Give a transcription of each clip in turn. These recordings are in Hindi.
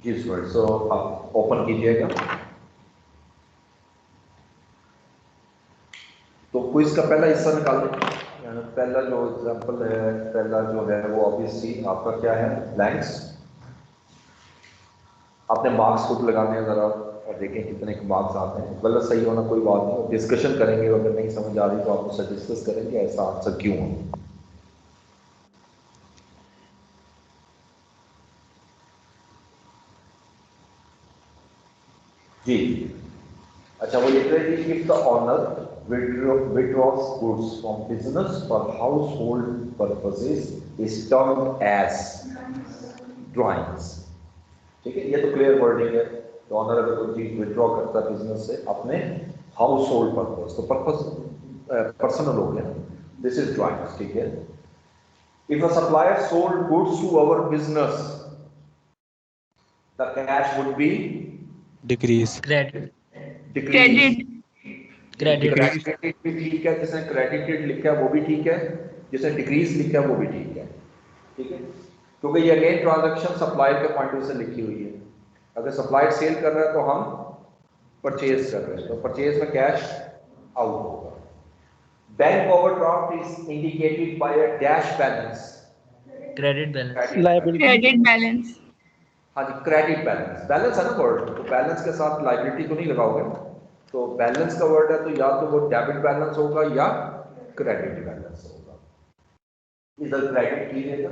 जी स्टूडेंट, सो आप ओपन कीजिएगा। तो क्विज का पहला हिस्सा निकाल दें। पहला जो एग्जाम्पल है, पहला जो है वो ऑब्वियसली आपका क्या है, ब्लैंक्स। आपने मार्क्स खुद लगाने हैं ज़रा और देखें कितने मार्क्स आते हैं। गलत सही होना कोई बात नहीं, डिस्कशन करेंगे। अगर नहीं समझ आ रही तो आप उससे डिस्कस करेंगे ऐसा आंसर क्यों है। जी अच्छा, वो लिख रहे थे if the owner withdraws goods from business for household purposes is termed as drawings। ठीक है, ये तो क्लियर वर्डिंग है। तो ऑनर अगर कोई चीज विड्रॉ करता है बिजनेस से अपने हाउस होल्ड पर्पज, तो पर्पज पर्सनल हो गया, दिस इज ड्राइंग्स। ठीक है, if a supplier sold goods to our business the cash would be decrease credit decrease. Credit credited भी ठीक है, जिसने क्रेडिटेड लिखा है वो भी ठीक है, जिसने डिक्रीज लिखा है वो भी ठीक है। ठीक है, क्योंकि ये अगेन ट्रांजैक्शन सप्लायर के पॉइंट ऑफ व्यू से लिखी हुई है। अगर सप्लायर सेल कर रहा है तो हम परचेज कर रहे हैं, तो परचेज में कैश आउट होगा। Bank overdraft is indicated by a dash balance. Credit balance credit balance. हाँ जी, क्रेडिट बैलेंस, बैलेंस है ना वर्ड, तो बैलेंस के साथ लाइबिलिटी तो नहीं लगाओगे। तो बैलेंस का वर्ड है, तो या तो वो डेबिट बैलेंस होगा या क्रेडिट बैलेंस होगा। इधर क्रेडिट कीजिएगा।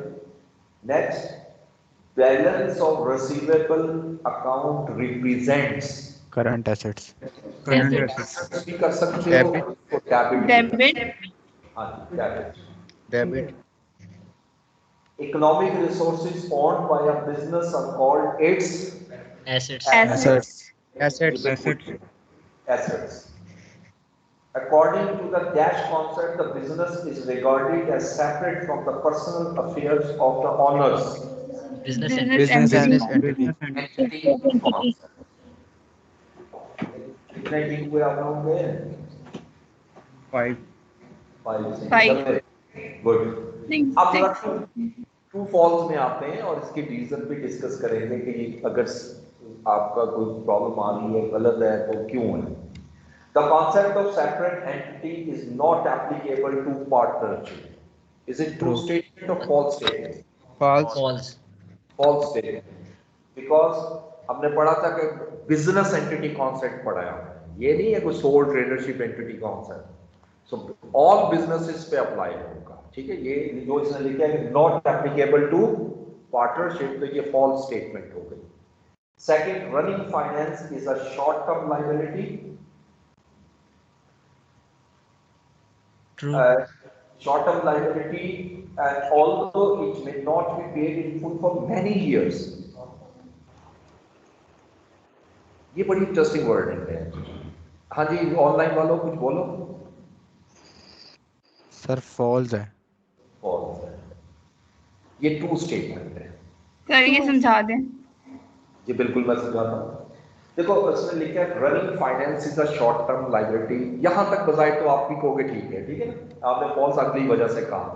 Next, balance of receivable account represents current assets भी कर सकते हो, तो डेबिट। हाँ जी, debit. Debit Economic resources owned by a business are called its assets assets. Assets assets. According to the dash concept, the business is regarded as separate from the personal affairs of the owners. Business business entity. Entity Entity concept. कितने ठीक हुए आप लोगों के? 5 Five. गुड। Six. अब जरा ट्रू फॉल्स में आते हैं और इसके रीजन भी डिस्कस करेंगे कि अगर आपका कोई प्रॉब्लम आ रही है, गलत है, तो क्यों है। The concept of separate entity is not applicable to partnership. Is it true True. Statement और false statement? False false false statement, because हमने पढ़ा था कि बिजनेस एंटिटी कॉन्सेप्ट पढ़ा है, ये नहीं है कोई sole tradership entity concept. So all businesses पे अप्लाई होगा। ठीक है, ये जो इसने लिखा है नॉट एप्लीकेबल टू पार्टनरशिप, तो ये फॉल्स स्टेटमेंट हो गई। Second, running finance is a short term liability. True Short term liability, and although it may not be paid in full for many years. ये बड़ी इंटरेस्टिंग वर्ड है। हाँ जी, ऑनलाइन वालों कुछ बोलो। सर फॉल्स है फॉल्स है, ये ट्रू स्टेटमेंट है। सर ये समझा दें। जी बिल्कुल, मैं समझाता हूँ। देखो इसमें लिखा है running finance is a short term liability. यहां तक बजाय तो आप भी कहोगे ठीक है ना, आपने फॉल्स अगली वजह से कहा।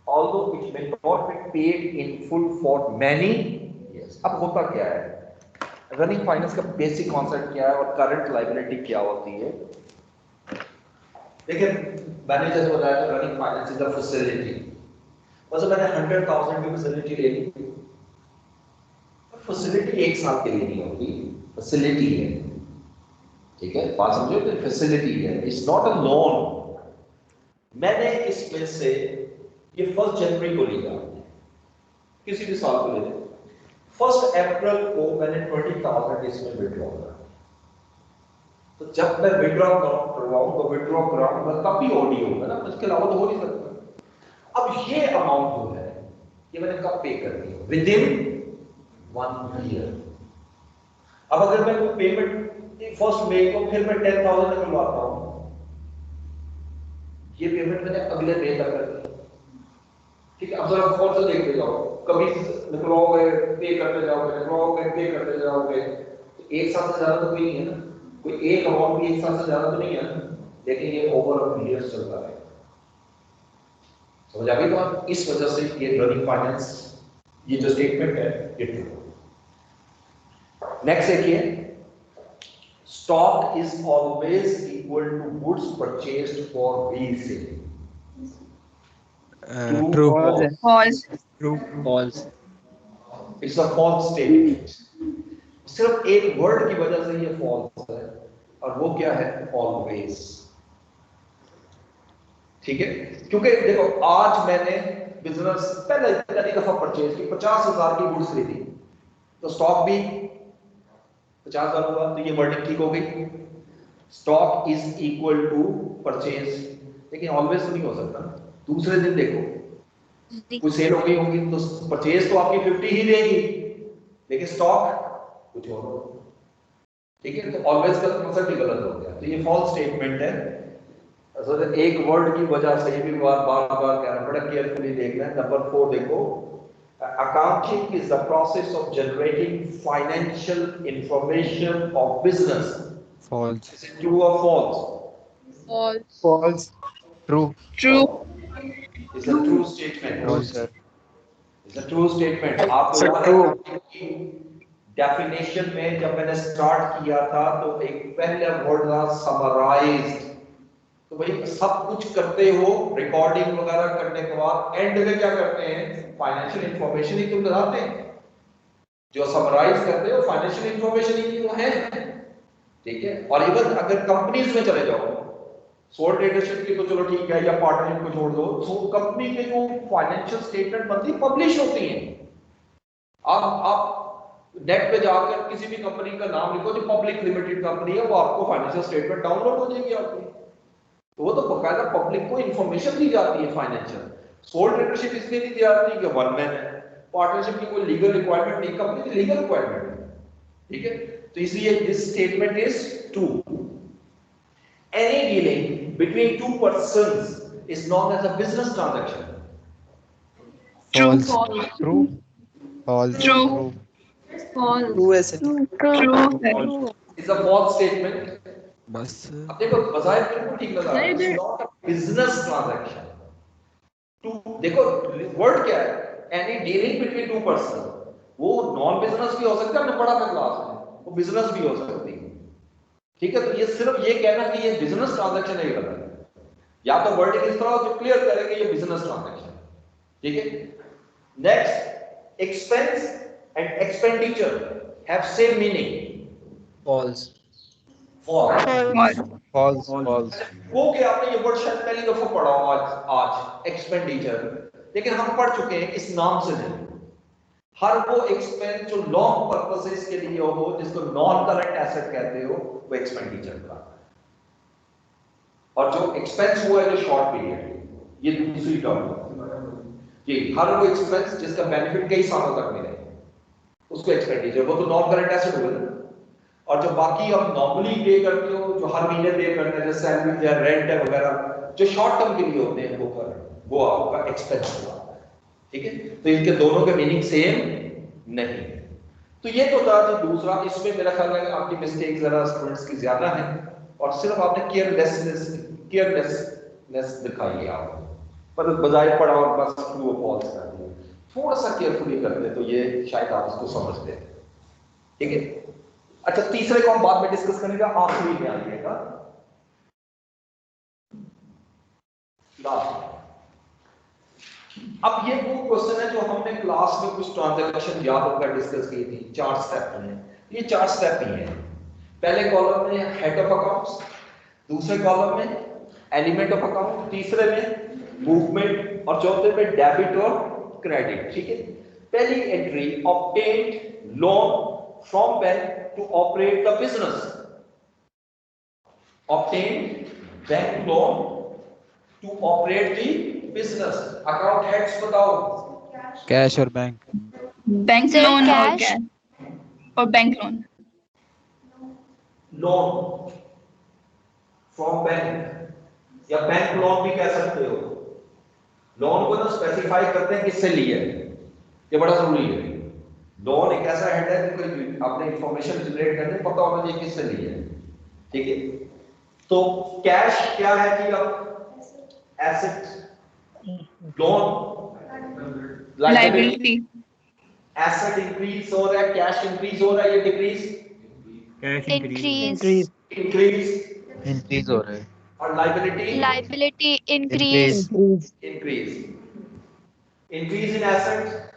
Although it may not be paid in full for many years. अब होता क्या है, रनिंग फाइनेंस का बेसिक कॉन्सेप्ट क्या है और करंट लायबिलिटी क्या होती है। देखिए मैंने जैसे बताया था, running finance is a facility. मतलब मैंने 100,000 की फैसिलिटी ले ली, फैसिलिटी एक साल के लिए नहीं होती, फैसिलिटी है। ठीक है, बात समझो कि फैसिलिटी है, इट्स नॉट अ लोन। मैंने इसमें से ये 1 जनवरी को लिया, किसी भी साल को ले लें, 1 अप्रैल को मैंने 20,000 इसमें विड्रॉ करा। तो जब मैं विड्रॉ करवाऊं तो विड्रॉ कराऊंगा तब भी ओडी होगा ना, इसके अलावा तो हो नहीं सकता। अब ये अमाउंट जो है ये मैंने कब पे करनी है, विद इन 1 ईयर। अब अगर मैं कोई पेमेंट 1 मई को फिर मैं 10,000 निकलवाता हूं, ये पेमेंट मैंने अगले मई तक कर दी। ठीक है, अब जरा गौर से देखते जाओ, कभी निकलवाओगे पे करते जाओगे, निकलवाओगे पे करते जाओगे, तो एक साल से ज्यादा तो कोई नहीं है ना, कोई एक अमाउंट भी एक साल से ज्यादा तो नहीं है ना, लेकिन ये ओवर ईयर्स चलता है। समझ आ गई बात? इस वजह से ये रनिंग फाइनेंस, ये जो स्टेटमेंट है ये ट्रू। नेक्स्ट देखिए, stock is always equal to goods purchased for resale. True. False. True. False. It's a false statement. सिर्फ एक वर्ड की वजह से ये फॉल्स है, और वो क्या है? ऑलवेज। ठीक है, क्योंकि देखो आज मैंने बिजनेस पहली दफा परचेज की, 50,000 की गुड्स खरीदी, तो स्टॉक भी 50,000 हुआ, तो ये वर्डिंग ठीक हो गई, stock is equal to purchase. लेकिन ऑलवेज तो नहीं हो सकता। दूसरे दिन देखो कुछ सेल हो गई होगी, तो परचेज तो आपकी 50 ही देगी, लेकिन स्टॉक कुछ और होगा। ठीक है, तो ऑलवेज का कांसेप्ट ही गलत हो गया, तो ये फॉल्स स्टेटमेंट है। असल एक वर्ड की वजह से ये भी बार बार कहना पड़ा, केयरफुली देखना है। नंबर 4 देखो, accounting is the process of generating financial information of business. False. Is it true और false? False. False. True. True. Is a true statement. True, sir. Is a true statement. आप Sir, लोगों true. ने डेफिनेशन में जब मैंने स्टार्ट किया था तो एक पहला वर्ड था समराइज्ड। तो भाई सब कुछ करते हो, रिकॉर्डिंग वगैरह करने के बाद एंड में क्या करते हैं? फाइनेंशियल इंफॉर्मेशन ही तुम बताते हैं। जो समराइज करते हो फाइनेंशियल इंफॉर्मेशन ही तो है। ठीक है, और इवन अगर कंपनीज में चले जाओ, सोल ट्रेडरशिप की तो चलो ठीक है, या पार्टनरशिप को छोड़ दो, तो कंपनी के जो फाइनेंशियल स्टेटमेंट बनती पब्लिश होती हैं। आप नेट पे जाकर किसी भी कंपनी का नाम लिखो जो पब्लिक लिमिटेड कंपनी है, वो आपको फाइनेंशियल स्टेटमेंट डाउनलोड हो जाएगी आपकी। तो वो तो बकायदा पब्लिक को इंफॉर्मेशन दी जाती है फाइनेंशियल। सोल ट्रेडरशिप इसलिए नहीं दी जाती कि वन मैन है, पार्टनरशिप की कोई लीगल रिक्वायरमेंट नहीं, कंपनी की लीगल रिक्वायरमेंट है। ठीक है, तो इसलिए this statement is true. Any dealing between two persons is known as a business transaction. True. False. True. False. True. True. False. True है sir. True. Is a false statement. बस अब देखो बजाय बिल्कुल ठीक लगा, it's not a business transaction. टू देखो वर्ड क्या है? Any dealing between two person. वो नॉन बिजनेस भी हो सकता है, अपने बड़ा क्लास में वो बिजनेस भी हो सकती है। ठीक है, तो ये सिर्फ ये कहना कि ये बिजनेस ट्रांजैक्शन है, ये गलत है। या तो वर्डिंग इस तरह जो क्लियर करे कि ये बिजनेस ट्रांजैक्शन। ठीक है, next, expense and expenditure have same meaning. False. False. False. false. False. वो कि आपने ये वर्ड शायद पहली दफा पढ़ा हो आज एक्सपेंडिचर, लेकिन हम पढ़ चुके हैं इस नाम से नहीं। हर वो एक्सपेंस जो लॉन्ग पर्पसेस के लिए हो, जिसको नॉन करंट एसेट कहते हो, वो एक्सपेंडिचर का। और जो एक्सपेंस हुआ है जो शॉर्ट पीरियड, ये दूसरी टर्म जी। हर वो एक्सपेंस जिसका बेनिफिट कई सालों तक मिले, उसको एक्सपेंडिचर, वो तो नॉन करंट एसेट हुआ ना। और जो बाकी आप नॉर्मली पे करते हो, जो हर महीने पे करते हैं, जैसे सैलरी या रेंट है वगैरह, जो शॉर्ट टर्म के लिए होते हैं, वो आपका एक्सपेंस हुआ। ठीक है, तो इनके दोनों के मीनिंग सेम नहीं। तो ये तो था जो दूसरा। इसमें मेरा ख्याल है आपकी मिस्टेक जरा स्टूडेंट्स की ज्यादा है, और सिर्फ आपने केयरलेसनेस दिखाई है आपको, पर बजाय पढ़ा और बस ट्रू और फॉल्स कर दिया। थोड़ा सा केयरफुली करते तो ये शायद आप इसको समझते। ठीक है, अच्छा तीसरे को हम बाद में डिस्कस करेंगे, आखिरी में आइएगा लास्ट। अब ये वो क्वेश्चन है जो हमने क्लास में कुछ ट्रांजैक्शन याद होकर डिस्कस की थी। 4 स्टेप में, ये 4 स्टेप ही हैं। पहले कॉलम में हेड ऑफ अकाउंट्स, दूसरे कॉलम में एलिमेंट ऑफ अकाउंट, तीसरे में मूवमेंट, और चौथे में डेबिट और क्रेडिट। ठीक है, पहली entry, obtained loan from bank to operate the business. Obtain bank loan to operate the business. Account heads बताओ। Cash और bank. Bank Sir, loan or cash. cash or bank loan. Loan from bank या बैंक लोन भी कह सकते हो। लोन को ना स्पेसिफाई करते हैं किससे लिए, ये बड़ा जरूरी है। लोन एक ऐसा हेड है जिसको आपने इंफॉर्मेशन जनरेट करने पता होना चाहिए किससे ली है। ठीक है, तो कैश क्या है कि अब asset, loan Liability. Asset increase हो रहा है, कैश इंक्रीज हो रहा है या decrease? Cash Increase. Increase. Increase हो रहा है. और liability? Liability Increase. increase. Increase. Increase in asset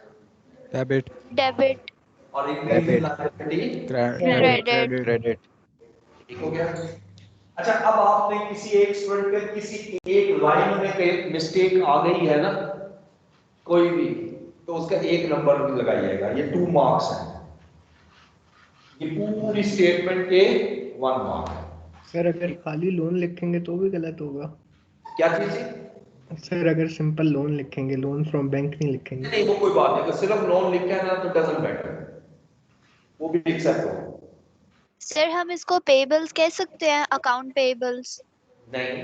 Debit. Debit. और increase in Debit. Liability Debit. Credit. Credit. ठीक हो गया? अच्छा, अब आपने किसी एक स्टूडेंट पे किसी एक लाइन में कहीं मिस्टेक आ गई है ना, कोई भी, तो उसका एक नंबर भी लगाइएगा, ये 2 मार्क्स है, ये पूरी स्टेटमेंट के 1 मार्क है। सर अगर खाली लोन लिखेंगे तो भी गलत होगा। क्या चीज है? सर अगर सिंपल लोन लिखेंगे, लोन फ्रॉम बैंक नहीं लिखेंगे। नहीं, वो कोई बात नहीं, अगर सिर्फ लोन लिखा है ना तो डजंट मैटर, वो भी लिख सकते हो। सर हम इसको पेबल्स कह सकते हैं, अकाउंट पेबल्स। नहीं,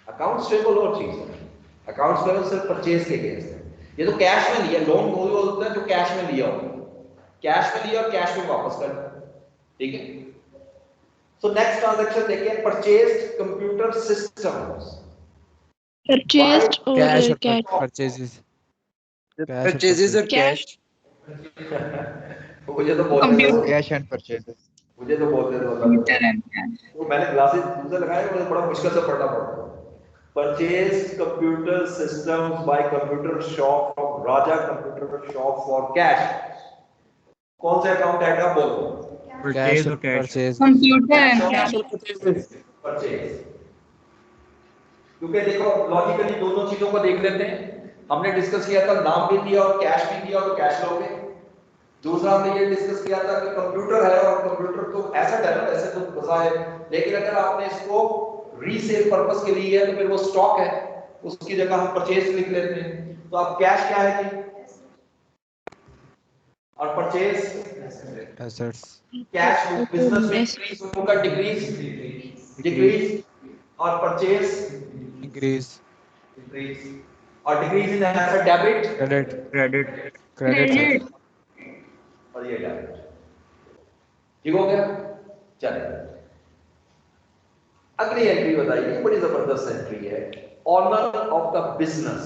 अकाउंट्स पेबल और चीज है, अकाउंट्स पेबल सिर्फ परचेज के अगेंस्ट है। ये तो कैश में लिया, लोन वो होता है जो कैश में लिया हो, कैश में लिया और कैश में वापस कर, ठीक है। सो नेक्स्ट ट्रांजैक्शन देखिए, purchased computer systems. Purchased or Cash or cash? purchases. Purchases or cash? मुझे तो बोलने Computer. दो, Cash and purchases. मुझे तो बोलने दो, Computer and cash. तो मैंने ग्लासेस दूसरे लगाए, मुझे बड़ा मुश्किल से पढ़ना पड़ता है। Purchase computer systems bye computer shop from Raja computer shop for cash. कौन सा अकाउंट है का बोलो? Cash Purchase or or cash? purchase. Computer and cash. Purchase, क्योंकि देखो लॉजिकली दोनों चीजों को देख लेते हैं। हमने डिस्कस किया था नाम भी दिया और कैश भी दिया तो कैश लोगे। दूसरा हमने ये डिस्कस किया था कि कंप्यूटर है और कंप्यूटर तो एसेट है ना, वैसे तो बजाय, लेकिन अगर आपने इसको रीसेल पर्पस के लिए है तो फिर वो स्टॉक है, उसकी जगह हम परचेज लिख लेते हैं। तो अब कैश क्या है जी? और परचेज Assets. कैश बिजनेस में इंक्रीज होगा, डिक्रीज, डिक्रीज, और परचेज Increase. इंक्रीज, और decrease in asset debit, Credit. Credit. Credit. Credit. और ये डेबिट। ठीक हो गया? चलिए अगली एंट्री बताइए, बड़ी जबरदस्त एंट्री है। Owner of the business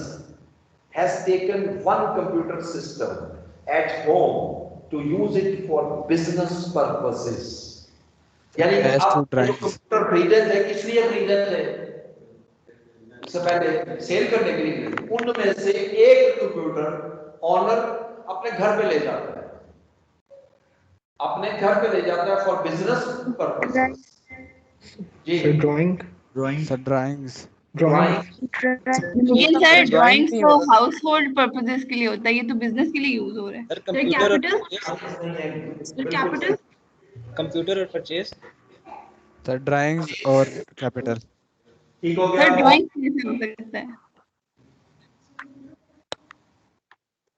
has taken one computer system at home to use it for business purposes. यानी Cash to आप जो drawings. कंप्यूटर खरीदे थे, किस लिए खरीदे थे? इससे पहले सेल करने के लिए खरीदे। उनमें से एक कंप्यूटर ऑनर अपने घर पे ले जाता है, अपने घर पे ले जाता है फॉर बिजनेस पर्पसेस। जी, sir drawing, Sir, drawings. Drawing ये सर drawing ड्राइंग्स नहीं तो होता। हाउस होल्ड पर्पसेस के लिए होता है, ये तो बिजनेस के लिए यूज हो रहा है। Sir sir computer capital, capital computer और purchase. Sir, drawings or capital. ठीक हो सर गया। ड्राइंग कैसे हो सकता है?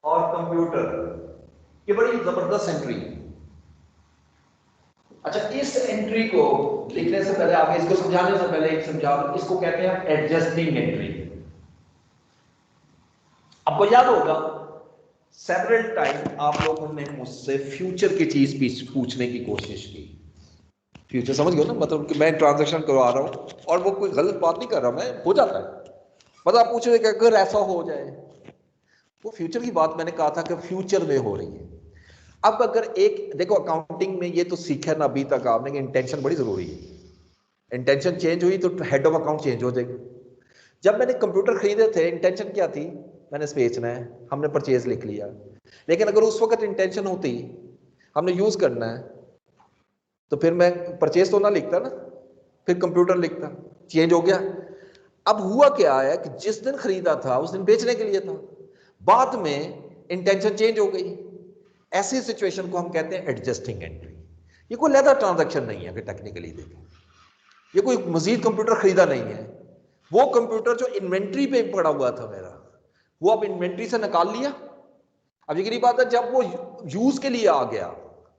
और कंप्यूटर, ये बड़ी जबरदस्त एंट्री है। अच्छा, इस एंट्री को लिखने से पहले, आगे इसको समझाने से पहले एक समझा दूं, इसको कहते हैं एडजस्टिंग एंट्री। आपको याद होगा सेवरल टाइम आप लोगों ने मुझसे फ्यूचर की चीज पूछने की कोशिश की। फ्यूचर समझ गए ना, मतलब कि मैं ट्रांजैक्शन करवा रहा हूं और वो कोई गलत बात नहीं कर रहा, मैं हो जाता है, मतलब आप पूछ रहे कि अगर ऐसा हो जाए, वो फ्यूचर की बात मैंने कहा था कि फ्यूचर में हो रही है। अब अगर एक देखो, अकाउंटिंग में ये तो सीखा ना अभी तक आपने कि इंटेंशन बड़ी जरूरी है। इंटेंशन चेंज हुई तो हेड ऑफ अकाउंट चेंज हो जाएगी। जब मैंने कंप्यूटर खरीदे थे, इंटेंशन क्या थी? मैंने बेचना है, हमने परचेज लिख लिया। लेकिन अगर उस वक्त इंटेंशन होती हमने यूज करना है, तो फिर मैं परचेज तो ना लिखता ना, फिर कंप्यूटर लिखता। चेंज हो गया। अब हुआ क्या है कि जिस दिन खरीदा था उस दिन बेचने के लिए था, बाद में इंटेंशन चेंज हो गई। ऐसी सिचुएशन को हम कहते हैं एडजस्टिंग एंट्री। ये कोई लैदा ट्रांजैक्शन नहीं है, अगर टेक्निकली देखें, ये कोई मजीद कंप्यूटर खरीदा नहीं है। वो कंप्यूटर जो इन्वेंट्री पे पड़ा हुआ था मेरा, वो अब इन्वेंट्री से निकाल लिया। अब यकीनी बात है, जब वो यूज के लिए आ गया,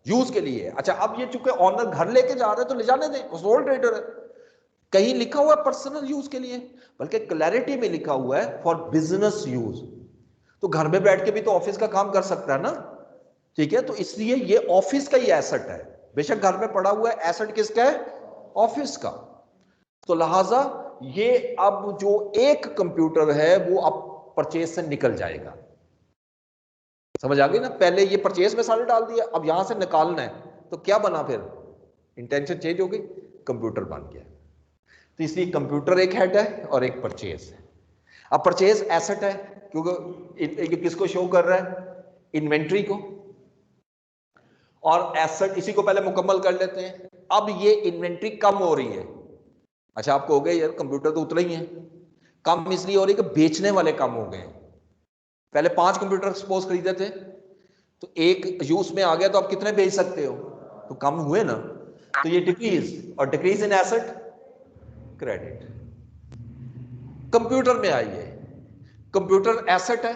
यूज के लिए, अच्छा अब ये चूंकि ऑनर घर लेके जा रहे हैं तो ले जाने दें, सोल ट्रेडर है। कहीं लिखा हुआ है पर्सनल यूज के लिए, बल्कि क्लैरिटी में लिखा हुआ है फॉर बिजनेस यूज। तो घर में बैठ के भी तो ऑफिस का काम कर सकता है ना, ठीक है। तो इसलिए ये ऑफिस का ही एसेट है, बेशक घर में पड़ा हुआ है, एसेट किसका है? ऑफिस का। तो लिहाजा ये अब जो एक कंप्यूटर है वो अब परचेज से निकल जाएगा। समझ आ गई ना? पहले ये परचेज में सारे डाल दिया, अब यहां से निकालना है तो क्या बना, फिर इंटेंशन चेंज हो गई, कंप्यूटर बन गया। तो इसलिए कंप्यूटर एक हेड है और एक परचेज है। अब परचेज एसेट है क्योंकि किसको शो कर रहा है, इन्वेंट्री को, और एसेट इसी को पहले मुकम्मल कर लेते हैं। अब ये इन्वेंट्री कम हो रही है। अच्छा आपको हो गया यार कंप्यूटर तो उतरे ही है, कम इसलिए हो रही है कि बेचने वाले कम हो गए। पहले 5 कंप्यूटर सपोज खरीदे थे तो एक यूज में आ गया, तो आप कितने बेच सकते हो, तो कम हुए ना, तो ये डिक्रीज, और decrease in asset credit. Computer में आइए, कंप्यूटर एसेट है,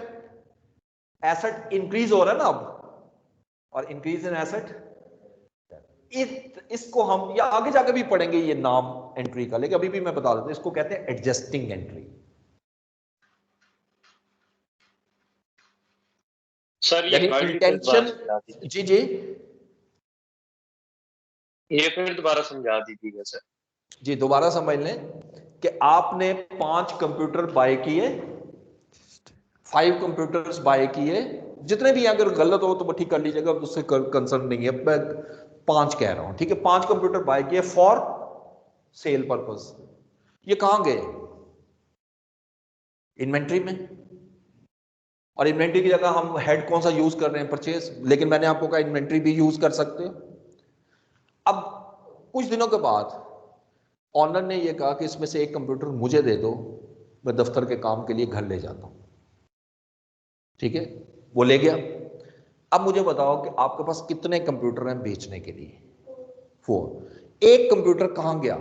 एसेट इंक्रीज हो रहा है ना अब, और इंक्रीज इन एसेट, इसको हम या आगे जाके भी पढ़ेंगे ये नाम एंट्री का, लेकिन अभी भी मैं बता देता हूं, इसको कहते हैं एडजस्टिंग एंट्री। सर ये इंटेंशन, जी जी ये फिर दोबारा समझा दीजिएगा सर। जी दोबारा समझ लें कि आपने 5 कंप्यूटर बाय किए, 5 कंप्यूटर्स बाय किए, जितने भी अगर गलत हो तो ठीक कर लीजिएगा, उससे कंसर्न नहीं है, मैं 5 कह रहा हूं, ठीक है। 5 कंप्यूटर बाय किए फॉर सेल पर्पस। ये कहां गए, इन्वेंट्री में, और इन्वेंट्री की जगह हम हेड कौन सा यूज कर रहे हैं, परचेज, लेकिन मैंने आपको कहा इन्वेंट्री भी यूज कर सकते हो। अब कुछ दिनों के बाद ऑनर ने यह कहा कि इसमें से एक कंप्यूटर मुझे दे दो, मैं दफ्तर के काम के लिए घर ले जाता हूं, ठीक है, वो ले गया। अब मुझे बताओ कि आपके पास कितने कंप्यूटर हैं बेचने के लिए, 4। एक कंप्यूटर कहां गया,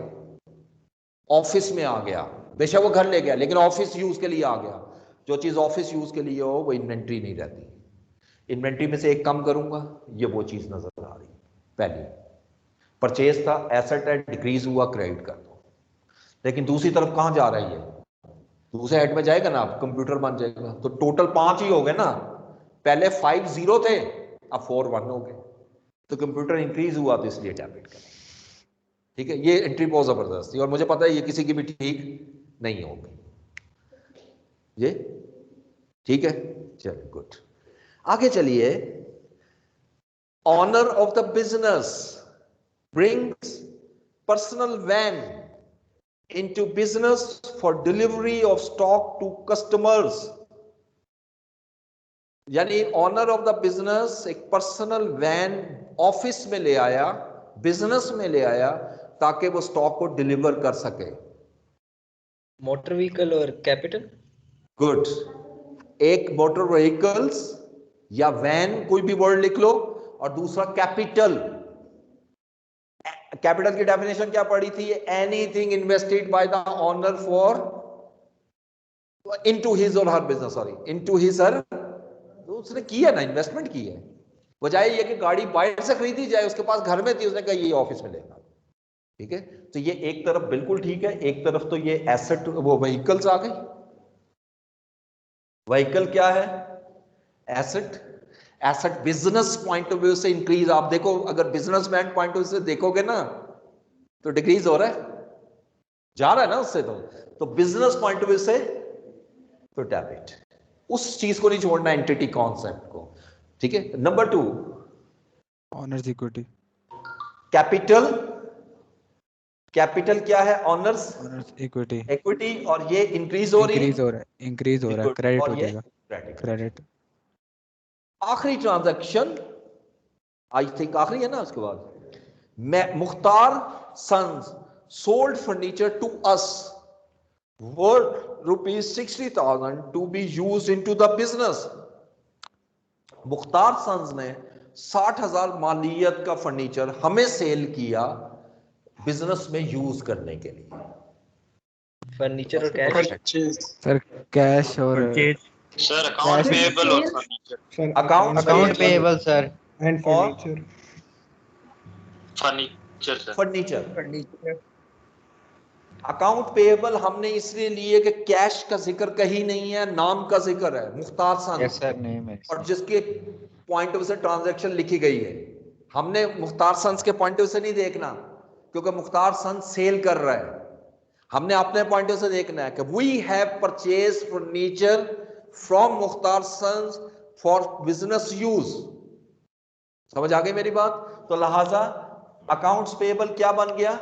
ऑफिस में आ गया, बेशक वो घर ले गया लेकिन ऑफिस यूज के लिए आ गया। जो चीज ऑफिस यूज के लिए हो वो इन्वेंट्री नहीं रहती। इन्वेंट्री में से एक कम करूंगा, ये वो चीज नजर आ रही। पहली परचेज था, एसेट है, डिक्रीज हुआ, क्रेडिट कर दो। लेकिन दूसरी तरफ कहां जा रही है, दूसरे हेड में जाएगा ना, आप कंप्यूटर बन जाएगा, तो टोटल 5 ही हो गए ना। पहले 5 0 थे, अब 4 1 हो गए, तो कंप्यूटर इंक्रीज हुआ, तो इसलिए डेबिट करें, ठीक है। ये एंट्री बहुत जबरदस्त थी, और मुझे पता है ये किसी की भी ठीक नहीं होगी, ये ठीक है। चलिए गुड, आगे चलिए। Owner of the business brings personal van into business for delivery of stock to customers। यानी ऑनर ऑफ द बिजनेस एक पर्सनल वैन ऑफिस में ले आया, बिजनेस में ले आया, ताकि वो स्टॉक को डिलीवर कर सके। मोटर व्हीकल और कैपिटल। गुड, एक मोटर व्हीकल्स या वैन, कोई भी वर्ड लिख लो, और दूसरा कैपिटल। कैपिटल की डेफिनेशन क्या पढ़ी थी, anything invested by the owner for into his और her business, sorry into his her, तो उसने किया ना, इन्वेस्टमेंट की है। बजाय ये कि गाड़ी बाहर से खरीदी जाए, उसके पास घर में थी, उसने कहा ये ऑफिस में लेना, ठीक है। तो ये एक तरफ बिल्कुल ठीक है, एक तरफ तो ये एसेट, वो व्हीकल्स आ गई। व्हीकल क्या है, asset. Asset business point of view से इंक्रीज, आप देखो अगर बिजनेसमैन पॉइंट ऑफ व्यू से देखोगे ना, तो डिक्रीज हो रहा है, जा रहा है ना उससे, तो बिजनेस पॉइंट ऑफ व्यू से तो डेबिट। उस चीज को नहीं छोड़ना, एंटिटी कॉन्सेप्ट को, ठीक है। Number 2 honours equity. Capital. Capital क्या है, ऑनर्स ऑनर्स इक्विटी। इक्विटी, और ये इंक्रीज हो रही है, इंक्रीज हो रहा है, इंक्रीज हो रहा है, क्रेडिट हो जाएगा, क्रेडिट। क्रेडिट। आखिरी ट्रांजैक्शन, आई थिंक आखिरी है ना, उसके बाद मैं Mukhtar sons sold furniture to us worth ₹60,000 to be used into the business. Mukhtar sons ने 60,000 मालियत का फर्नीचर हमें सेल किया बिजनेस में यूज करने के लिए। फर्नीचर और कैश। सर कैश और सर अकाउंट पेएबल और furniture. Account payable sir and furniture. Furniture sir, furniture. Account payable हमने इसलिए लिए कि कैश का जिक्र कहीं नहीं है, नाम का जिक्र है, Mukhtar sons. Yes sir, name है, और जिसके पॉइंट ऑफ से ट्रांजैक्शन लिखी गई है, हमने मुख्तार सन्स के पॉइंट ऑफ से नहीं देखना, क्योंकि मुख्तार सन्स सेल कर रहा है। हमने अपने पॉइंट ऑफ से देखना है कि we have purchase furniture from Mukhtar sons for business use. समझ आ गई मेरी बात? तो लिहाजा अकाउंट्स पेएबल क्या बन गया?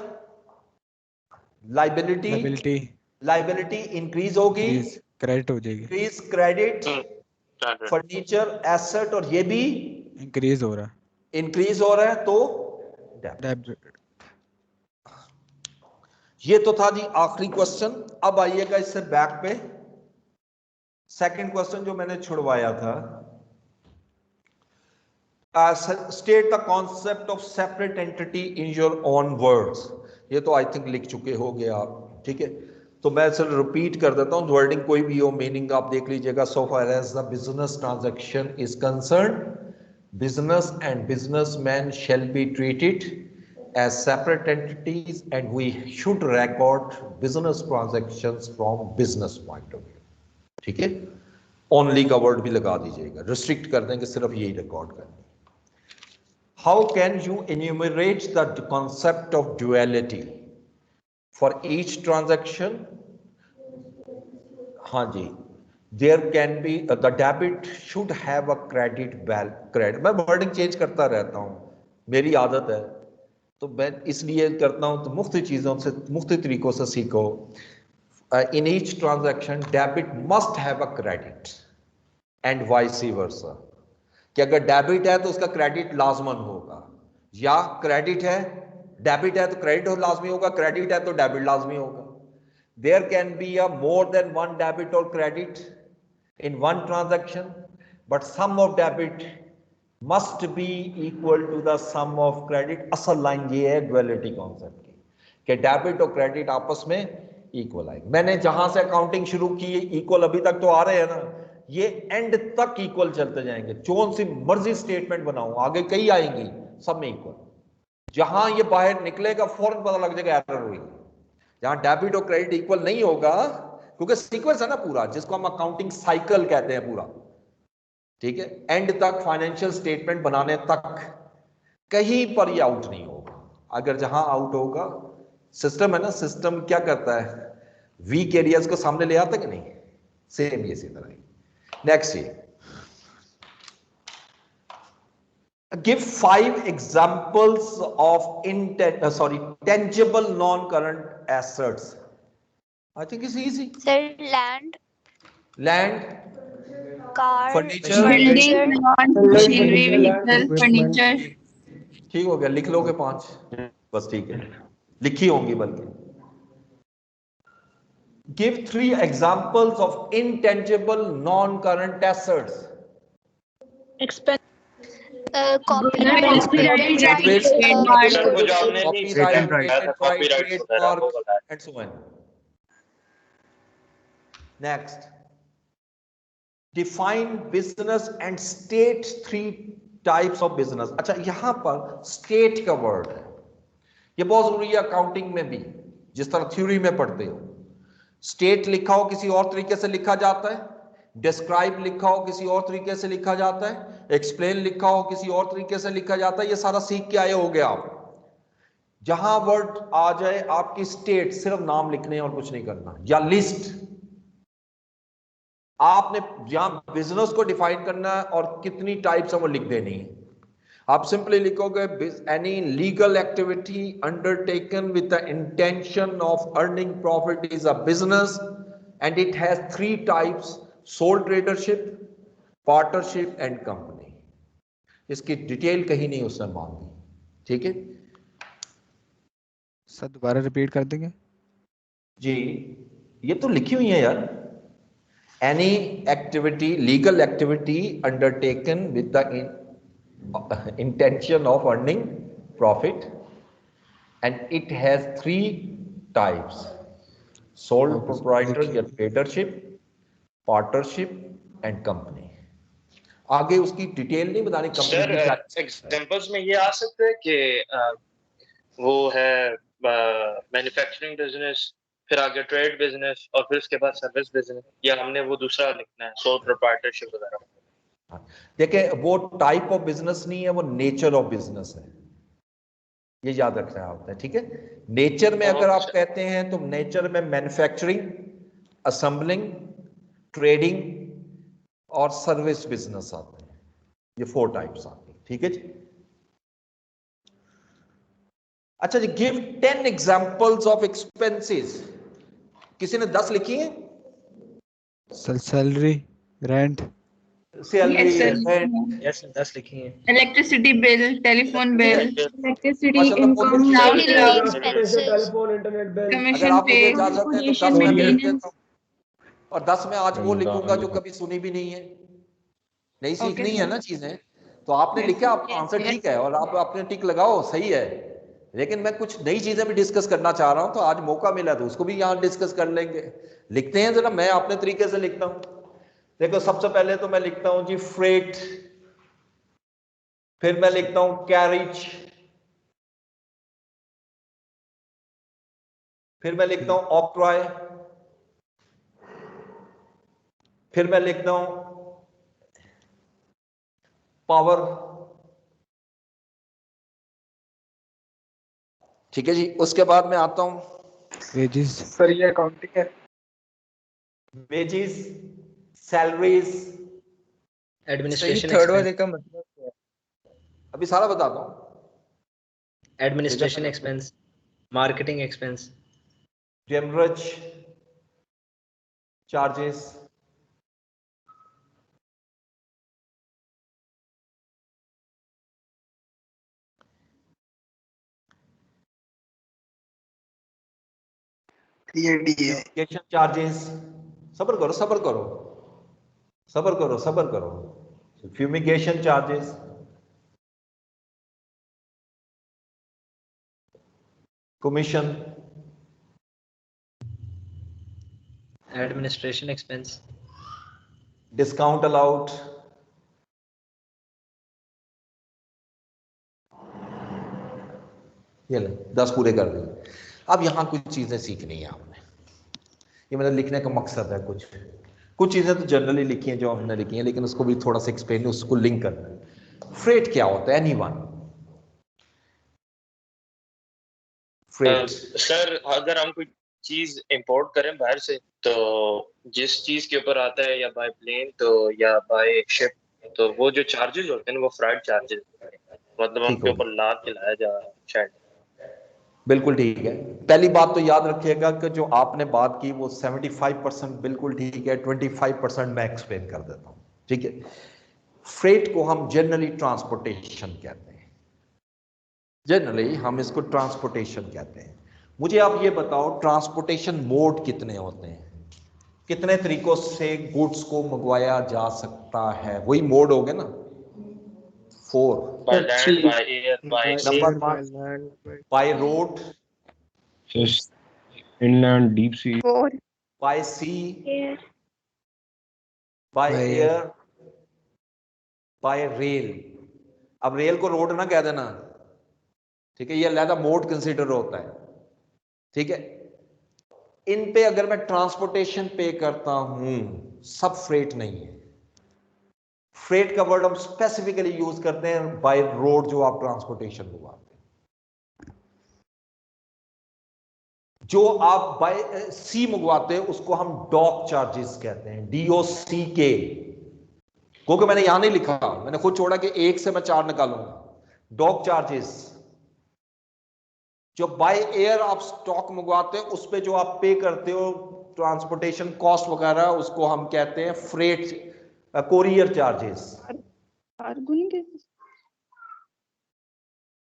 लाइबिलिटी। लाइबिलिटी इंक्रीज होगी, क्रेडिट हो जाएगी। इंक्रीज क्रेडिट, फर्नीचर एसेट, और ये भी इंक्रीज हो रहा है, इंक्रीज हो रहा है, तो डेबिट। ये तो था जी आखिरी क्वेश्चन। अब आइएगा इससे बैक पे, सेकंड क्वेश्चन जो मैंने छुड़वाया था, state the concept of separate entity in your own words. ये तो आई थिंक लिख चुके होगे आप, ठीक है, तो मैं सिर्फ रिपीट कर देता हूं, वर्डिंग कोई भी हो, मीनिंग आप देख लीजिएगा। So far as the business transaction is concern, business and businessmen shall be treated as separate entities, and we should record business transactions from business point of view। ठीक है, ओनली का वर्ड भी लगा दीजिएगा, रिस्ट्रिक्ट कर देंगे, सिर्फ यही रिकॉर्ड करनी। How can you enumerate the concept of duality for each transaction? हाँ जी, there can be the debit should have a credit credit। मैं वर्डिंग चेंज करता रहता हूं, मेरी आदत है, तो मैं इसलिए करता हूं, तो मुफ्त चीजों से मुफ्त तरीकों से सीखो। in each transaction debit must have a credit and vice versa, कि अगर डेबिट है तो उसका क्रेडिट लाजमन होगा, या क्रेडिट है डेबिट है तो क्रेडिट लाजमी होगा, क्रेडिट है तो डेबिट लाजमी होगा। there can be a more than one debit or credit in one transaction, but sum of debit must be equal to the sum of credit। असल लाइन ये है ड्युअलिटी कॉन्सेप्ट की, कि डेबिट और क्रेडिट आपस में इक्वल आए। मैंने जहां से अकाउंटिंग शुरू की, इक्वल अभी तक तो आ रहे हैं ना, ये एंड तक इक्वल चलते जाएंगे। जो सी मर्जी स्टेटमेंट बनाऊं, आगे कई आएंगी, सब में इक्वल। जहां ये बाहर निकलेगा फौरन पता लग जाएगा एरर हुई। जहां डेबिट और क्रेडिट इक्वल नहीं होगा, क्योंकि सीक्वेंस है ना पूरा, जिसको हम अकाउंटिंग साइकिल कहते हैं पूरा, ठीक है, एंड तक फाइनेंशियल स्टेटमेंट बनाने तक कहीं पर ये आउट नहीं होगा। अगर जहां आउट होगा, सिस्टम है ना, सिस्टम क्या करता है, वीक एरियाज को सामने ले आता कि नहीं, सेम इसी तरह। नेक्स्ट ये give 5 examples of tangible non-current assets। I think it's easy। Sir, land, car, furniture, building, machinery, vehicle, furniture. ठीक हो गया, लिख लोगे 5 बस, ठीक है, लिखी होंगी बल्कि। give 3 examples of intangible non-current assets। copyright, trademark and so on। Next, define business and state 3 types of business। अच्छा, यहां पर state का वर्ड है, ये बहुत जरूरी है अकाउंटिंग में भी, जिस तरह थ्योरी में पढ़ते हो। स्टेट लिखा हो किसी और तरीके से लिखा जाता है, डिस्क्राइब लिखा हो किसी और तरीके से लिखा जाता है, एक्सप्लेन लिखा हो किसी और तरीके से लिखा जाता है। ये सारा सीख के आए हो गए आप। जहां वर्ड आ जाए आपकी स्टेट, सिर्फ नाम लिखने और कुछ नहीं करना, या लिस्ट। आपने जहां बिजनेस को डिफाइन करना है और कितनी टाइप्स है वो लिख देनी है। आप सिंपली लिखोगे any legal activity undertaken with the intention of earning profit is a business and it has 3 types, sole tradership, partnership and company. इसकी डिटेल कहीं नहीं उसने मांगी, ठीक है। सर दोबारा रिपीट कर देंगे जी, ये तो लिखी हुई है यार। Any activity, legal activity undertaken with the intention of earning profit and it has 3 types: sole proprietor या tradership, partnership and company। आगे उसकी डिटेल नहीं बतानी कंपनी की। एग्जांपल्स में ये आ सकते हैं कि वो है मैन्युफैक्चरिंग बिजनेस, फिर आगे ट्रेड बिजनेस और फिर उसके बाद सर्विस बिजनेस, या हमने वो दूसरा लिखना है सोल प्रोप्राइटरशिप वगैरह। देखिए, वो टाइप ऑफ बिजनेस नहीं है, वो नेचर ऑफ बिजनेस है, ये याद रखना होता है, ठीक है। नेचर में अगर आप कहते हैं तो नेचर में मैन्युफैक्चरिंग, असेंबलिंग, ट्रेडिंग, और सर्विस बिजनेस आते हैं। ये 4 टाइप्स आते हैं, ठीक है जी। अच्छा जी, गिव 10 एग्जांपल्स ऑफ एक्सपेंसेस। किसी ने 10 लिखी है? Salary, rent, salary, Yes, sir. Rent, yes 10 लिखी हैं। Electricity bill, telephone bill, Electricity, माशाल्लाह, income, बहुत now अच्छी Utility है। expenses. Telephone, internet bill. अगर commission आप मुझे paid, इजाजत है तो 10 transportation, मैं लिख maintenance. देता हूँ और 10 में आज वो लिखूंगा जो कभी सुनी भी नहीं है। नहीं सीखनी Okay, है sir. ना चीजें। तो आपने लिखा, आपका आंसर ठीक है और आप अपने टिक लगाओ, सही है। लेकिन मैं कुछ नई चीजें भी डिस्कस करना चाह रहा हूं, तो आज मौका मिला तो उसको भी यहां डिस्कस कर लेंगे। लिखते हैं जरा, मैं अपने तरीके से लिखता हूं। देखो, सबसे पहले तो मैं लिखता हूं जी फ्रेट, फिर मैं लिखता हूं कैरिज, फिर मैं लिखता हूं ऑक्ट्रॉय, फिर मैं लिखता हूं पावर। ठीक है जी। उसके बाद मैं आता हूं वेजेस, सर ये अकाउंटिंग है। Wages, salaries. Administration third expense, वाले का मतलब क्या है? अभी सारा बताता हूं। Administration expense, marketing expense, demurrage charges, education charges. सबर करो, सबर करो, सबर करो, सबर करो। Fumigation charges, commission, administration expense, discount allowed, ये ले 10 पूरे कर दिए। अब यहां कुछ चीजें सीखनी है आपने। ये मतलब लिखने का मकसद है। कुछ चीजें तो जनरली लिखी हैं जो हमने लिखी हैं, लेकिन उसको भी थोड़ा सा एक्सप्लेन, उसको लिंक करना है। फ्रेट क्या होता है? एनीवन? फ्रेट सर अगर हम कोई चीज इंपोर्ट करें बाहर से, तो जिस चीज के ऊपर आता है, या बाय प्लेन तो या बाय शिप, तो वो जो चार्जेस होते हैं वो फ्राइट चार्जेस, मतलब ठीक उनके हो ऊपर लाद के लाया जा रहा है शायद। बिल्कुल ठीक है। पहली बात तो याद रखिएगा कि जो आपने बात की वो 75% बिल्कुल ठीक है, 25% मैं एक्सप्लेन कर देता हूं। ठीक है। फ्रेट को हम जनरली ट्रांसपोर्टेशन कहते हैं। जनरली हम इसको ट्रांसपोर्टेशन कहते हैं। मुझे आप ये बताओ, ट्रांसपोर्टेशन मोड कितने होते हैं? कितने तरीकों से गुड्स को मंगवाया जा सकता है? वही मोड हो गए ना, 4। By land, by air, by sea. Number 1 by road, inland, deep sea, 4. By sea, Air. By By air. Air, by rail. अब रेल को रोड ना कह देना, ठीक है? ये अलग मोड कंसीडर होता है, ठीक है? इन पे अगर मैं ट्रांसपोर्टेशन पे करता हूं, सब फ्रेट नहीं है। फ्रेट का वर्ड हम स्पेसिफिकली यूज करते हैं बाय रोड, जो आप ट्रांसपोर्टेशन मंगवाते हैं। जो आप बाय सी मंगवाते हैं उसको हम डॉक चार्जेस कहते हैं, DOCK। क्योंकि मैंने यहां नहीं लिखा, मैंने खुद छोड़ा कि 1 से मैं 4 निकालूंगा। Dock charges. जो बाय एयर आप स्टॉक मंगवाते हैं, उस पे जो आप पे करते हो ट्रांसपोर्टेशन कॉस्ट वगैरह, उसको हम कहते हैं फ्रेट, कोरियर चार्जेस। कार्गो नहीं कहते?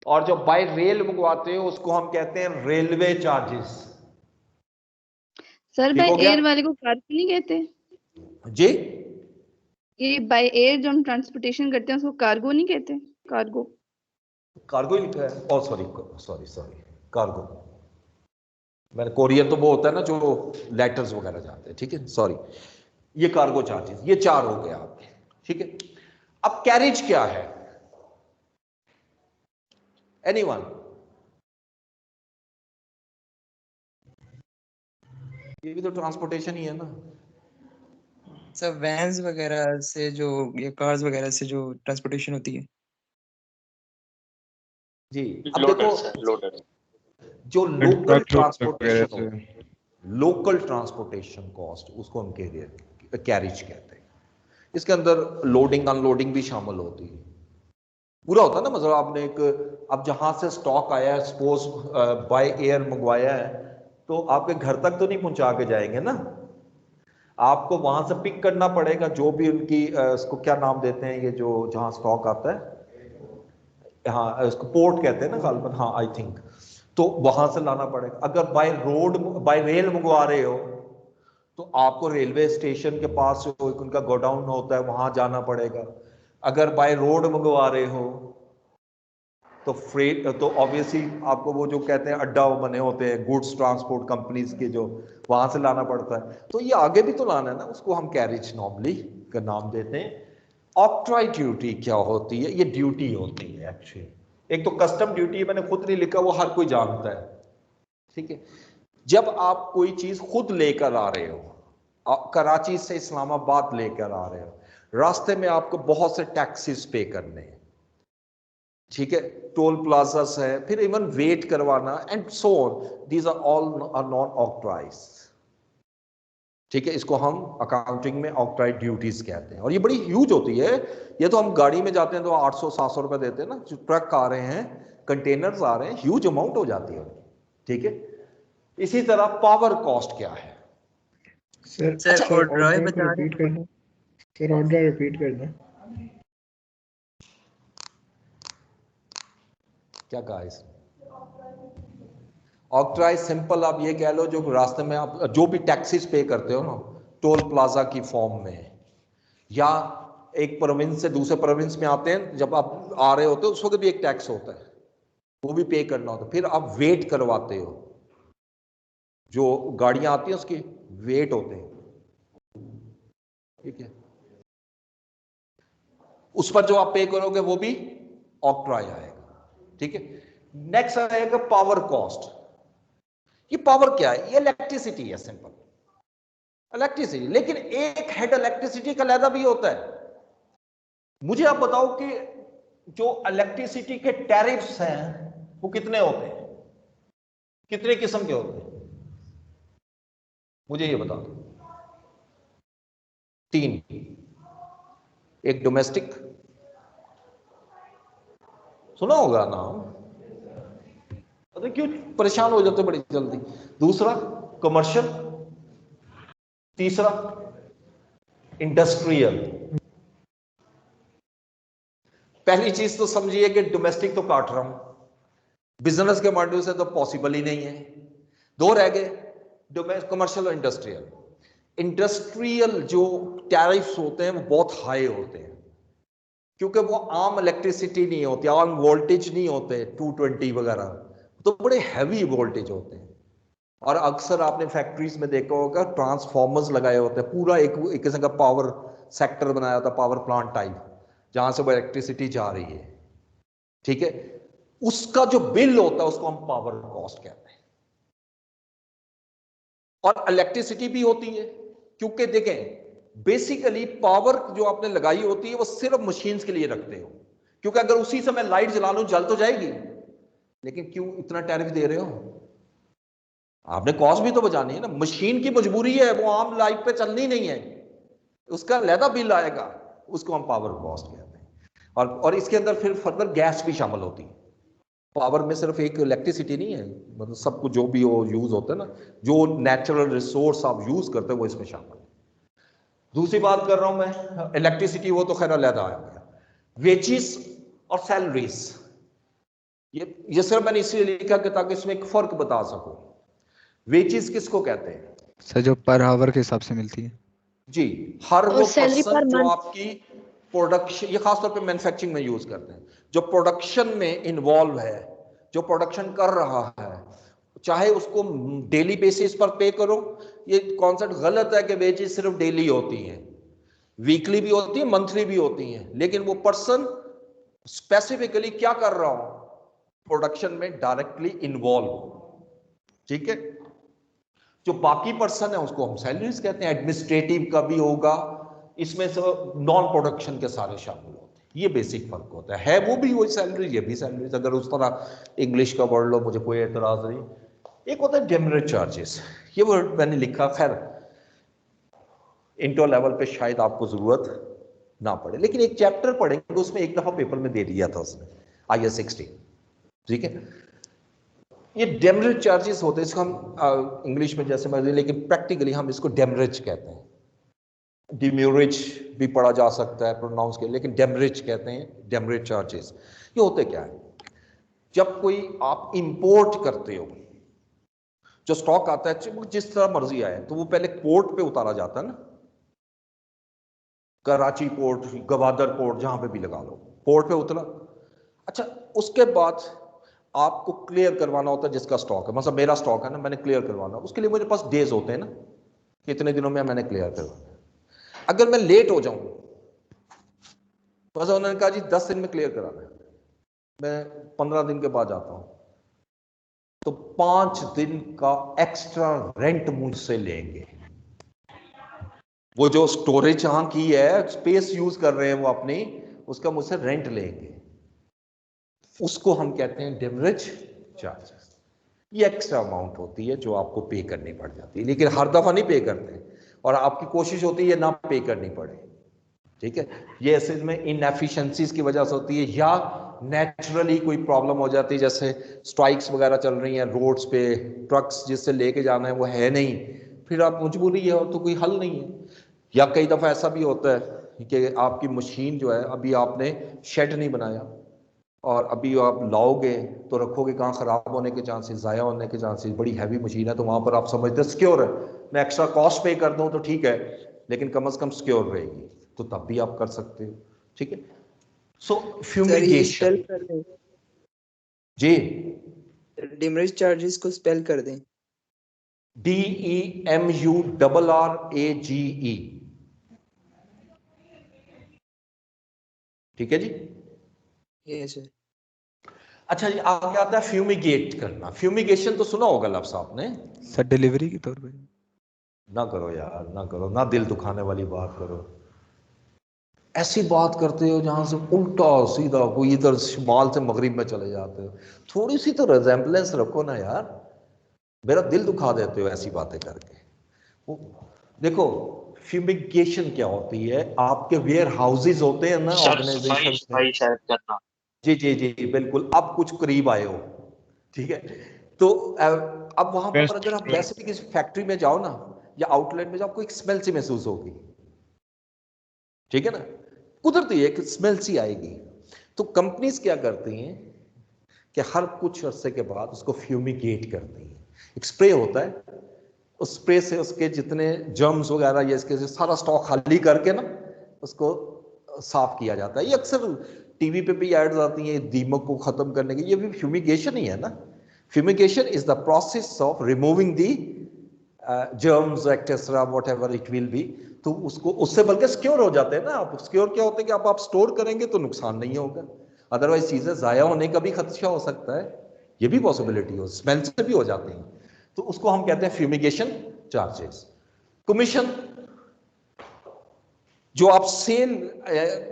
और जो बाय रेल मंगवाते हो उसको हम कहते हैं रेलवे चार्जेस। सर ठीक बाय हो गया? एयर वाले को कार्गो नहीं कहते? जी, ये बाय एयर जो हम ट्रांसपोर्टेशन करते हैं उसको कार्गो नहीं कहते? कार्गो। कार्गो ही लिखा है। ओ सॉरी सॉरी सॉरी, कार्गो। मैंने कोरियर तो वो होता है ना जो लेटर्स वगैरह जाते हैं, ठीक है, सॉरी। ये कार्गो चार्जेस, ये 4 हो गए आपके, ठीक है? अब कैरेज क्या है? एनीवन? ये भी तो ट्रांसपोर्टेशन ही है ना। सर वैन्स वगैरह से जो, ये कार्स वगैरह से जो ट्रांसपोर्टेशन होती है। जी, अब लोडर देखो, सर, लोडर। जो लोकल ट्रांसपोर्टेशन हो, लोकल ट्रांसपोर्टेशन कॉस्ट, उसको हम कैरेज कहते हैं। इसके अंदर लोडिंग अनलोडिंग भी शामिल होती है, पूरा होता है ना। मतलब आपने एक, अब जहां से स्टॉक आया है, सपोज बाय एयर मंगवाया है, तो आपके घर तक तो नहीं पहुंचा के जाएंगे ना, आपको वहां से पिक करना पड़ेगा, जो भी उनकी इसको क्या नाम देते हैं, ये जो जहां स्टॉक आता है, हाँ इसको पोर्ट कहते हैं ना गालबन, हाँ आई थिंक, तो वहां से लाना पड़ेगा। अगर बाय रोड बाय रेल मंगवा रहे हो तो आपको रेलवे स्टेशन के पास जो उनका गोडाउन होता है वहां जाना पड़ेगा। अगर बाय रोड मंगवा रहे हो तो फ्रेट, तो ऑब्वियसली आपको वो जो कहते हैं अड्डा बने होते हैं गुड्स ट्रांसपोर्ट कंपनीज के, जो वहां से लाना पड़ता है। तो ये आगे भी तो लाना है ना, उसको हम कैरेज नॉर्मली का नाम देते हैं। ऑक्ट्रॉय ड्यूटी क्या होती है? ये ड्यूटी होती है एक्चुअली, एक तो कस्टम ड्यूटी मैंने खुद नहीं लिखा, वो हर कोई जानता है, ठीक है। जब आप कोई चीज खुद लेकर आ रहे हो, कराची से इस्लामाबाद लेकर आ रहे हो, रास्ते में आपको बहुत से टैक्सेस पे करने हैं, ठीक है, टोल प्लाजास है, फिर इवन वेट करवाना and so on, these are all non octrois, ठीक है। इसको हम अकाउंटिंग में ऑक्ट्राइड ड्यूटीज कहते हैं, और ये बड़ी ह्यूज होती है। ये तो हम गाड़ी में जाते हैं तो 800-700 रुपए देते हैं ना, जो ट्रक आ रहे हैं, कंटेनर्स आ रहे हैं, ह्यूज अमाउंट हो जाती है, ठीक है। इसी तरह पावर कॉस्ट क्या है? सर सर और रॉय ऑर्डर बता रहे रिपीट करना, सर ऑर्डर रिपीट करना। क्या कहा इसने? ऑक्ट्राइज सिंपल आप ये कह लो, जो रास्ते में आप जो भी टैक्सेस पे करते हो ना, टोल प्लाजा की फॉर्म में, या एक प्रोविंस से दूसरे प्रोविंस में आते हैं, जब आप आ रहे होते हो उस वक्त भी एक टैक्स होता है, वो भी पे करना होता है। फिर आप वेट करवाते हो, जो गाड़ियां आती हैं उसके वेट होते हैं, ठीक है, उस पर जो आप पे करोगे वो भी ऑक्ट्राई आएगा, ठीक है। नेक्स्ट आएगा पावर कॉस्ट। ये पावर क्या है? ये इलेक्ट्रिसिटी है, सिंपल इलेक्ट्रिसिटी। लेकिन एक हेड इलेक्ट्रिसिटी का अलग भी होता है। मुझे आप बताओ कि जो इलेक्ट्रिसिटी के टैरिफ्स हैं वो कितने होते हैं, कितने किस्म के होते हैं? मुझे ये बता दो। 3, एक डोमेस्टिक, सुना होगा नाम, पता क्यों परेशान हो जाते बड़ी जल्दी। दूसरा कमर्शियल, तीसरा इंडस्ट्रियल। पहली चीज तो समझिए कि डोमेस्टिक तो काट रहा हूं, बिजनेस के मॉड्यूल से तो पॉसिबल ही नहीं है। 2 रह गए, कमर्शियल और इंडस्ट्रियल। इंडस्ट्रियल जो टैरिफ्स होते हैं वो बहुत हाई होते हैं, क्योंकि वो आम इलेक्ट्रिसिटी नहीं होती, आम वोल्टेज नहीं होते 220 वगैरह, तो बड़े हैवी वोल्टेज होते हैं। और अक्सर आपने फैक्ट्रीज में देखा होगा ट्रांसफॉर्मर्स लगाए होते हैं, पूरा एक किस्म का पावर सेक्टर बनाया होता है, पावर प्लांट टाइप, जहां से वो इलेक्ट्रिसिटी जा रही है, ठीक है। उसका जो बिल होता है उसको हम पावर कॉस्ट कहते हैं। और इलेक्ट्रिसिटी भी होती है, क्योंकि देखें बेसिकली पावर जो आपने लगाई होती है वो सिर्फ मशीन्स के लिए रखते हो, क्योंकि अगर उसी समय लाइट जला लो जल तो जाएगी, लेकिन क्यों इतना टैरिफ दे रहे हो? आपने कॉस्ट भी तो बचानी है ना। मशीन की मजबूरी है, वो आम लाइट पे चलनी नहीं है, उसका अलग बिल आएगा, उसको हम पावर कॉस्ट कहते हैं। और इसके अंदर फिर फर्दर गैस भी शामिल होती है। पावर में सिर्फ एक इलेक्ट्रिसिटी नहीं है, मतलब सब कुछ जो भी वो यूज होता है ना, जो नेचुरल रिसोर्स आप यूज करते हो वो इसमें शामिल है। दूसरी बात कर रहा हूं मैं, इलेक्ट्रिसिटी वो तो खैर अलग आ गया। वेजेस और सैलरीज, ये सिर्फ मैंने इसलिए लिखा कि ताकि इसमें एक फर्क बता सकूं। वेजेस किसको कहते हैं? सर जो पर आवर के हिसाब से मिलती है जी, हर और वो salary पर्सन per जो month। आपकी प्रोडक्शन, ये खासतौर पे मैन्युफैक्चरिंग में यूज करते हैं, जो प्रोडक्शन में इन्वॉल्व है, जो प्रोडक्शन कर रहा है, चाहे उसको डेली बेसिस पर पे करो। ये कॉन्सेप्ट गलत है कि वेजेस सिर्फ डेली होती हैं, वीकली भी होती है, मंथली भी होती हैं, लेकिन वो पर्सन स्पेसिफिकली क्या कर रहा हो, प्रोडक्शन में डायरेक्टली इन्वॉल्व, ठीक है। जो बाकी पर्सन है उसको हम सैलरीज कहते हैं। एडमिनिस्ट्रेटिव का भी होगा, इसमें सब नॉन प्रोडक्शन के सारे शामिल होते हैं। ये बेसिक फर्क होता है वो भी वही सैलरी, ये भी सैलरी। अगर उस तरह इंग्लिश का वर्ड लो मुझे कोई एतराज नहीं। एक होता है डेमरेज चार्जेस, ये वर्ड मैंने लिखा, खैर इंटर लेवल पे शायद आपको जरूरत ना पढ़े, लेकिन एक चैप्टर पढ़ेंगे उसमें एक दफा पेपर में दे दिया था उसने IS 60, ठीक है। ये डेमरेज चार्जेस होते हैं, इसको हम इंग्लिश में जैसे मर्जी, लेकिन प्रैक्टिकली हम इसको डेमरेज कहते हैं। डिम्यूरेज भी पढ़ा जा सकता है प्रोनाउंस के, लेकिन डेमरेज कहते हैं, डेमरेज चार्जेस। ये होते क्या है, जब कोई आप इंपोर्ट करते हो, जो स्टॉक आता है जिस तरह मर्जी आए, तो वो पहले पोर्ट पे उतारा जाता है ना, कराची पोर्ट, गवादर पोर्ट, जहां पे भी लगा लो, पोर्ट पे उतरा। अच्छा, उसके बाद आपको क्लियर करवाना होता है जिसका स्टॉक है, मतलब मेरा स्टॉक है ना, मैंने क्लियर करवाना, उसके लिए मेरे पास डेज होते हैं ना, कितने दिनों में मैंने क्लियर करवाना। अगर मैं लेट हो जाऊं, बस उन्होंने कहा जी 10 दिन में क्लियर कराना है, मैं 15 दिन के बाद आता हूं, तो 5 दिन का एक्स्ट्रा रेंट मुझसे लेंगे। वो जो स्टोरेज यहां की है, स्पेस यूज कर रहे हैं वो अपनी, उसका मुझसे रेंट लेंगे, उसको हम कहते हैं डेमरेज चार्जेस। ये एक्स्ट्रा अमाउंट होती है जो आपको पे करनी पड़ जाती है, लेकिन हर दफा नहीं पे करते, और आपकी कोशिश होती है ये ना पे करनी पड़े, ठीक है। ये ऐसे में इनएफिशिएंसीज की वजह से होती है, या नेचुरली कोई प्रॉब्लम हो जाती है, जैसे स्ट्राइक्स वगैरह चल रही हैं रोड्स पे, ट्रक्स जिससे लेके जाना है वो है नहीं, फिर आप मजबूरी है और तो कोई हल नहीं है। या कई दफा ऐसा भी होता है कि आपकी मशीन जो है, अभी आपने शेड नहीं बनाया और अभी आप लाओगे तो रखोगे कहाँ, खराब होने के चांसेस, ज़ाया होने के चांसेस, बड़ी हैवी मशीन है, तो वहां पर आप समझते सिक्योर है, मैं एक्स्ट्रा कॉस्ट पे कर दूं तो ठीक है, लेकिन कम से कम सिक्योर रहेगी, तो तब भी आप कर सकते हो, ठीक है। सो फ्यूमिगेशन जी, डेमरेज चार्जेस को स्पेल कर दें। DEMURRAGE, ठीक है जी। Yes sir. अच्छा जी, आगे आता है फ्यूमिगेट करना। फ्यूमिगेशन तो सुना होगा लफ्ज़ आपने सर डिलीवरी के तौर पे। ना करो यार, ना करो, ना दिल दुखाने वाली बात करो, ऐसी बात करते हो जहां से उल्टा सीधा कोई इधर शुमाल से मगरिब में चले जाते हो। थोड़ी सी तो रिजेम्बलेंस रखो ना यार, मेरा दिल दुखा देते हो ऐसी बातें करके। वो देखो, फ्यूमिगेशन क्या होती है, आपके वेयर हाउसेज होते हैं ना ऑर्गेनाइजेशन सफाई शायद करना। जी जी जी बिल्कुल, अब कुछ करीब आए हो, ठीक है। तो अब वहां पर अगर आप वैसे भी किसी फैक्ट्री में जाओ ना, या आउटलेट में जाओ, आपको एक स्मेल सी महसूस होगी, ठीक है ना, कुदरती एक स्मेल सी आएगी। तो कंपनीज क्या करती हैं कि हर कुछ अरसे के बाद उसको फ्यूमिगेट करती हैं। एक स्प्रे होता है, उस स्प्रे से उसके जितने जर्म्स वगैरह या इसके सारा स्टॉक खाली करके ना उसको साफ किया जाता है। ये अक्सर टीवी पे भी एड्स आती हैं दीमक को खत्म करने की, ये भी फ्यूमिगेशन ही है ना। Fumigation is the process of removing the germs etcetera whatever it will be. तो उसको उससे बल्कि सिक्योर हो जाते हैं ना आप। सिक्योर क्या होता है कि आप स्टोर करेंगे तो नुकसान नहीं होगा, अदरवाइज चीजें जाया होने का भी खदशा हो सकता है, ये भी पॉसिबिलिटी हो, स्मेल से भी हो जाती हैं। तो उसको हम कहते हैं फ्यूमिगेशन चार्जेस। कमीशन, जो आप सेल,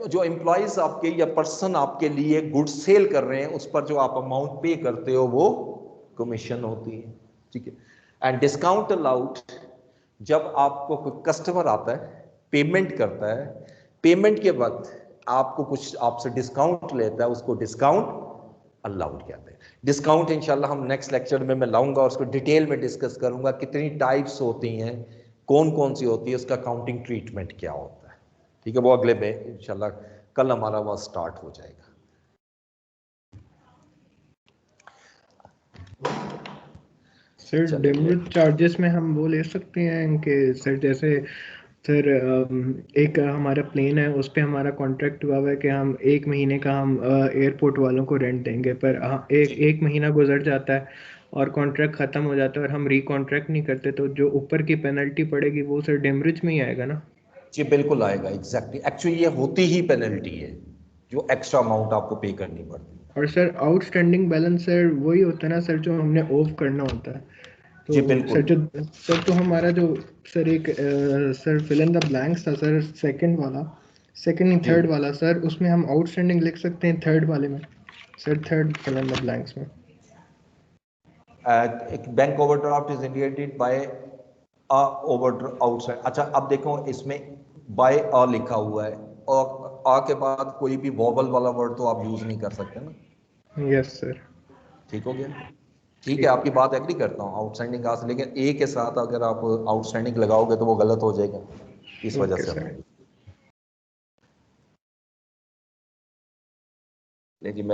जो एम्प्लॉइज आपके या पर्सन आपके लिए गुड सेल कर रहे हैं, उस पर जो आप अमाउंट पे करते हो वो कमीशन होती है, ठीक है। एंड डिस्काउंट अलाउड, जब आपको कोई कस्टमर आता है, पेमेंट करता है, पेमेंट के वक्त आपको कुछ आपसे डिस्काउंट लेता है, उसको डिस्काउंट अलाउड कहते हैं। डिस्काउंट इंशाल्लाह हम नेक्स्ट लेक्चर में मैं लाऊंगा और उसको डिटेल में डिस्कस करूंगा, कितनी टाइप्स होती हैं, कौन कौन सी होती है, उसका काउंटिंग ट्रीटमेंट क्या होता है, ठीक है। वो अगले में इंशाल्लाह कल हमारा वह स्टार्ट हो जाएगा। सर डेमरेज चार्जेस में हम वो ले सकते हैं कि सर जैसे सर एक हमारा प्लेन है, उस पे हमारा कॉन्ट्रैक्ट हुआ हुआ है कि हम 1 महीने का हम एयरपोर्ट वालों को रेंट देंगे, पर एक महीना गुजर जाता है और कॉन्ट्रैक्ट ख़त्म हो जाता है और हम रिकॉन्ट्रैक्ट नहीं करते, तो जो ऊपर की पेनल्टी पड़ेगी वो सर डेमरेज में ही आएगा ना? जी बिल्कुल आएगा, एग्जैक्टली। एक्चुअली ये होती ही पेनल्टी है, जो एक्स्ट्रा अमाउंट आपको पे करनी पड़ती है। और सर आउटस्टैंडिंग बैलेंस सर वही होता है ना सर, जो हमने ऑफ करना होता है? तो जी बिल्कुल। सर तो हमारा जो सर एक sir fill in the blanks था सर, सेकंड नहीं थर्ड वाला सर, उसमें हम आउटस्टैंडिंग लिख सकते हैं थर्ड वाले में sir, third fill in the blanks में। एक bank overdraft is indicated by a over outside. अच्छा अब देखो, इसमें बाय अ लिखा हुआ है और आ के बाद कोई भी वॉवल वाला वर्ड तो आप यूज नहीं कर सकते ना। Yes sir. ठीक हो गया? ठीक है, आपकी बात एग्री करता हूँ आउटस्टैंडिंग का, लेकिन ए के साथ अगर आप आउटस्टैंडिंग लगाओगे तो वो गलत हो जाएगा, इस वजह ओके से सर। लेकिन